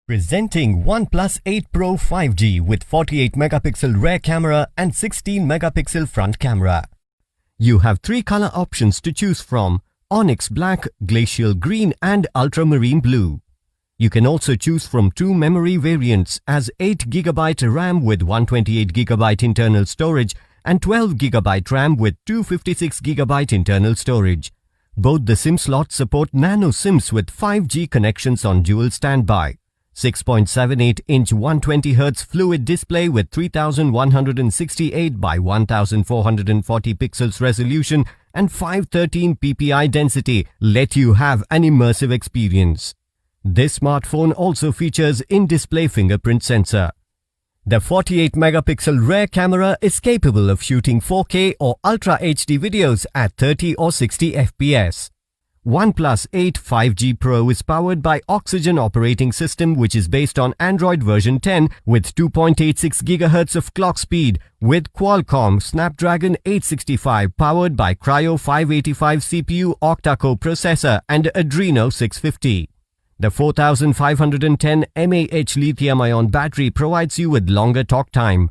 Presenting OnePlus 8 Pro 5G with 48 megapixel rear camera and 16 megapixel front camera. You have three color options to choose from: Onyx Black, Glacial Green and Ultramarine Blue. You can also choose from two memory variants as 8GB RAM with 128GB internal storage and 12GB RAM with 256GB internal storage. Both the SIM slots support nano SIMs with 5G connections on dual standby. 6.78-inch 120Hz fluid display with 3168 by 1440 pixels resolution and 513 ppi density let you have an immersive experience. This smartphone also features in-display fingerprint sensor. The 48 megapixel rear camera is capable of shooting 4K or Ultra HD videos at 30 or 60 FPS. OnePlus 8 5G Pro is powered by Oxygen operating system, which is based on Android version 10 with 2.86 GHz of clock speed with Qualcomm Snapdragon 865 powered by Kryo 585 CPU octa-core processor and Adreno 650. The 4510 mAh lithium-ion battery provides you with longer talk time.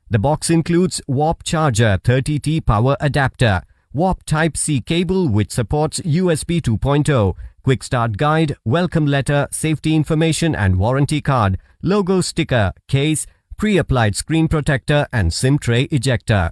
The box includes Warp charger, 30T power adapter, Warp Type-C cable which supports USB 2.0, quick start guide, welcome letter, safety information and warranty card, logo sticker, case, pre-applied screen protector and SIM tray ejector.